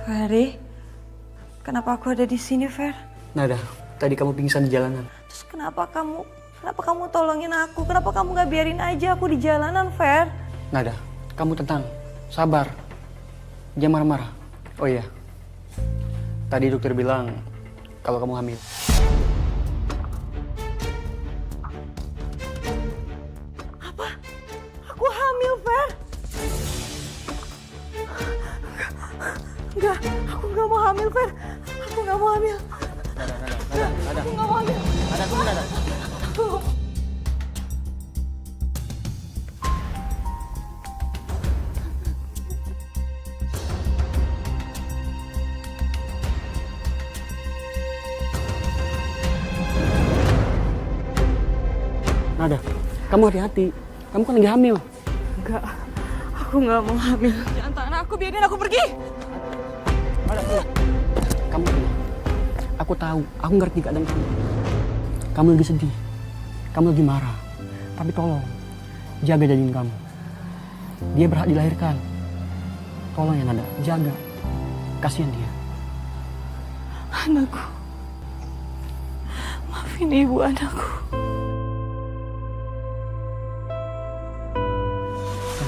Ferry, kenapa aku ada di sini, Fer? Nada, tadi kamu pingsan di jalanan. Terus kenapa kamu tolongin aku? Kenapa kamu gak biarin aja aku di jalanan, Fer? Nada, kamu tenang, sabar, jangan marah-marah. Oh iya, tadi dokter bilang kalau kamu hamil. Apa? Aku hamil, Fer? Enggak, aku gak mau hamil, Fer. Aku gak mau hamil. Nada. Aku gak mau hamil. Nada, tunggu Nada. Nada, kamu hati-hati. Kamu kan lagi hamil. Enggak, aku gak mau hamil. Jangan tahan aku, biarin aku pergi. Kamu tenang. Aku tahu, aku ngerti keadaan kamu. Kamu lagi sedih. Kamu lagi marah. Tapi tolong, jaga janin kamu. Dia berhak dilahirkan. Tolong ya Nada, jaga. Kasihan dia. Anakku. Maafin ibu anakku.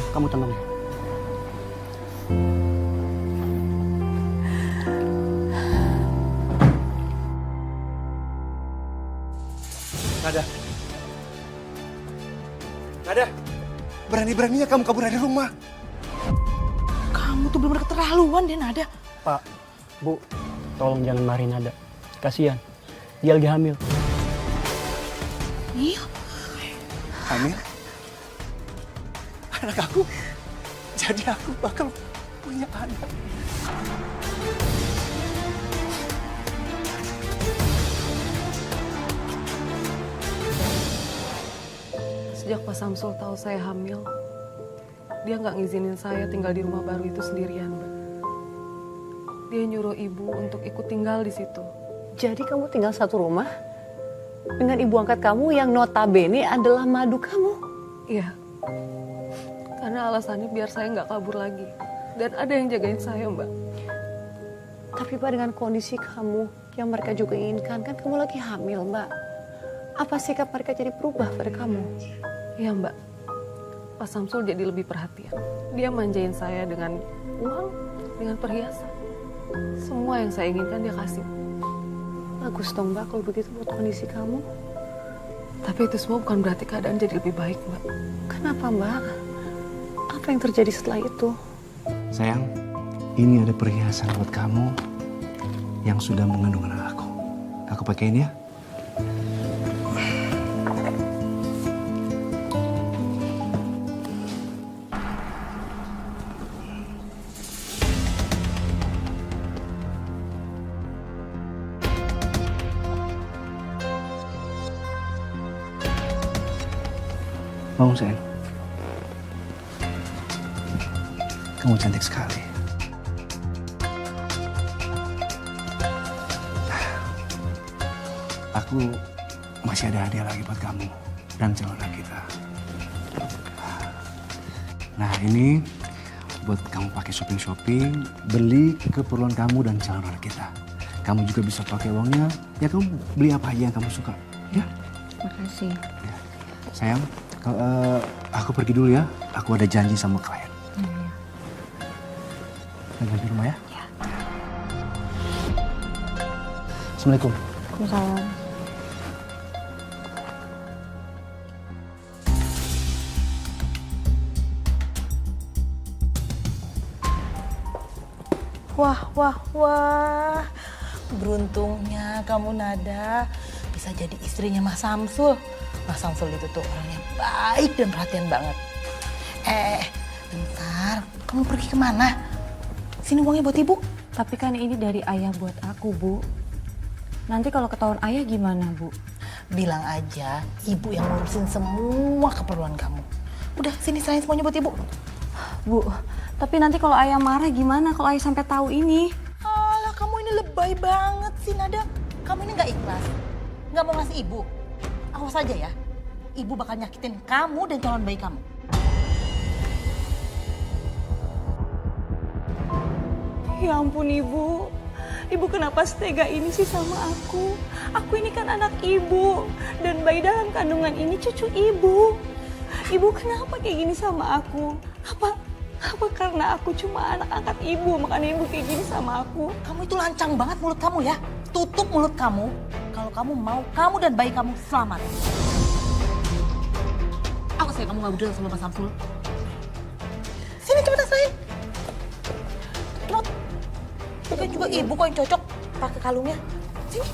Kamu tenang ya. Nada, berani-beraninya kamu kabur dari rumah. Kamu tuh benar-benar keterlaluan deh, Nada. Pak, Bu, tolong jangan marahin Nada. Kasihan, dia lagi hamil. Iya. Hamil? Anak aku? Jadi aku bakal punya anak. Sejak Pak Samsul tahu saya hamil, dia nggak ngizinin saya tinggal di rumah baru itu sendirian, Mbak. Dia nyuruh ibu untuk ikut tinggal di situ. Jadi kamu tinggal satu rumah dengan ibu angkat kamu yang notabene adalah madu kamu? Iya, karena alasannya biar saya nggak kabur lagi. Dan ada yang jagain saya, Mbak. Tapi Pak, dengan kondisi kamu yang mereka juga inginkan, kan kamu lagi hamil, Mbak. Apa sikap mereka jadi berubah pada kamu? Iya, Mbak. Pak Samsul jadi lebih perhatian. Dia manjain saya dengan uang, dengan perhiasan. Semua yang saya inginkan dia kasih. Bagus dong, Mbak, kalau begitu buat kondisi kamu. Tapi itu semua bukan berarti keadaan jadi lebih baik, Mbak. Kenapa, Mbak? Apa yang terjadi setelah itu? Sayang, ini ada perhiasan buat kamu yang sudah mengandung anak aku. Aku pakein ya. Mau sayang? Kamu cantik sekali. Aku masih ada hadiah lagi buat kamu dan calon kita. Nah, ini buat kamu pakai shopping-shopping, beli keperluan kamu dan calon kita. Kamu juga bisa pakai uangnya, ya kamu beli apa aja yang kamu suka, ya? Makasih. Ya. Sayang, aku pergi dulu ya. Aku ada janji sama klien. Lagi di rumah ya? Ya. Assalamualaikum. Waalaikumsalam. Wah. Beruntungnya kamu Nada bisa jadi istrinya Mas Samsul. Mas Samsul itu tuh orangnya baik dan perhatian banget. Bentar, kamu pergi kemana? Sini uangnya buat ibu. Tapi kan ini dari ayah buat aku, Bu. Nanti kalau ketahuan ayah gimana, Bu? Bilang aja ibu yang ngurusin semua keperluan kamu. Udah, sini serahin semuanya buat ibu. Bu, tapi nanti kalau ayah marah gimana kalau ayah sampai tahu ini? Alah, kamu ini lebay banget sih Nada. Kamu ini nggak ikhlas, nggak mau ngasih ibu. Awas aja ya, ibu bakal nyakitin kamu dan calon bayi kamu. Ya ampun ibu. Ibu kenapa setega ini sih sama aku? Aku ini kan anak ibu. Dan bayi dalam kandungan ini cucu ibu. Ibu kenapa kayak gini sama aku? Apa karena aku cuma anak angkat ibu makanya ibu kayak gini sama aku? Kamu itu lancang banget mulut kamu ya. Tutup mulut kamu kalau kamu mau kamu dan bayi kamu selamat. Awas ya kamu gak berdua sama Mas Samsul. Sini cepetan serahin. Not. Bukan juga ibu kok yang cocok pakai kalungnya. Sini.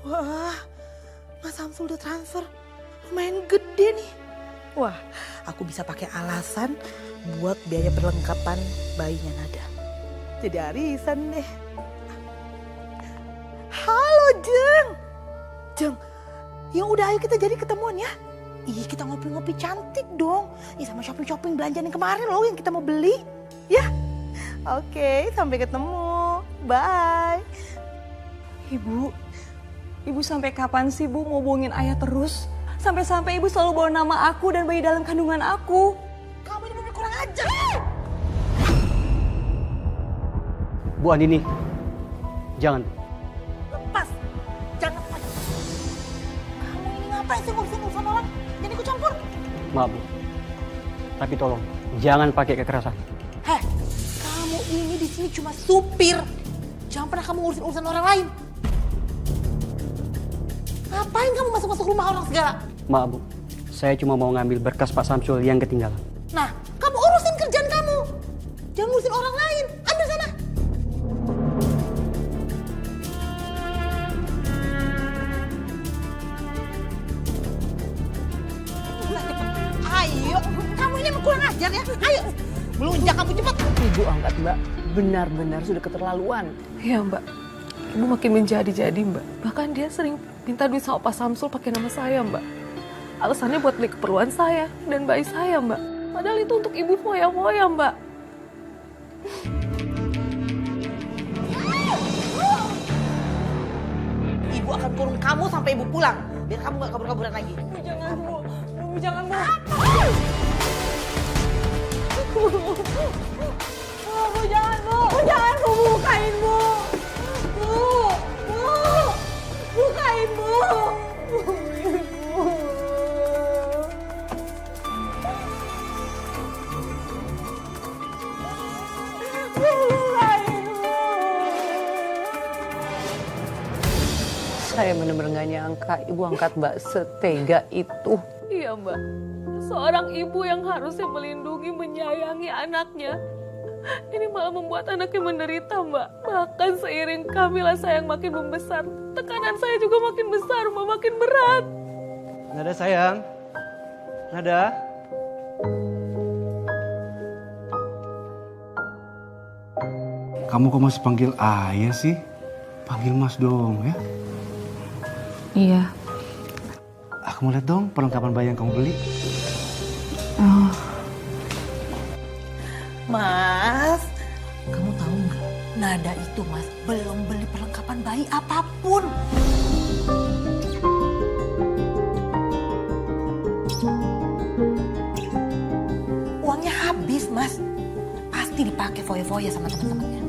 Wah, Mas Samsul udah transfer. Lumayan gede nih. Wah, aku bisa pakai alasan buat biaya perlengkapan bayinya Nada. Jadi arisan deh. Halo Jeng. Jeng, ya udah ayo kita jadi ketemuan ya. Ih, kita ngopi-ngopi cantik dong. Ih, sama shopping-shopping belanjaan yang kemarin loh yang kita mau beli. Ya, oke, sampai ketemu. Bye. Ibu sampai kapan sih Bu mau bohongin ayah terus? Sampai-sampai ibu selalu bawa nama aku dan bayi dalam kandungan aku. Kamu ini bener kurang ajar. Bu Andini, jangan. Lepas. Jangan lagi. Kamu ini ngapain sih ngurusin urusan orang? Jangan ikut campur. Maaf Bu, tapi tolong jangan pakai kekerasan. Heh, kamu ini di sini cuma supir. Jangan pernah kamu ngurusin urusan orang lain. Ngapain kamu masuk-masuk rumah orang segala? Maaf Bu, saya cuma mau ngambil berkas Pak Samsul yang ketinggalan. Nah, kamu urusin kerjaan kamu. Jangan ngurusin orang lain. Ambil sana. Ayo, kamu ini emang kurang ajar ya. Ayo, melunjak kamu cepat. Ibu angkat Mbak, benar-benar sudah keterlaluan. Iya Mbak, ibu makin menjadi-jadi Mbak. Bahkan dia sering minta duit sama Pak Samsul pakai nama saya Mbak. Alasannya buat beli keperluan saya dan bayi saya Mbak. Padahal itu untuk ibu foya-foya Mbak. Ibu akan kurung kamu sampai ibu pulang. Biar kamu gak kabur-kaburan lagi. Jangan Bu, jangan Bu. Bu, jangan Bu. Jangan Bu, bukain Bu. Bukain Bu. Saya benar-benar gak nyangka ibu angkat Mbak setega itu. Iya Mbak, seorang ibu yang harusnya melindungi, menyayangi anaknya. Ini malah membuat anaknya menderita Mbak. Bahkan seiring kehamilan saya yang makin membesar, tekanan saya juga makin besar Mbak, makin berat. Nada sayang. Nada. Kamu kok masih panggil ayah sih? Panggil mas dong ya. Iya. Aku mau lihat dong perlengkapan bayi yang kamu beli. Mas, kamu tahu nggak? Nada itu Mas belum beli perlengkapan bayi apapun. Uangnya habis Mas. Pasti dipakai foya-foya sama teman-temannya.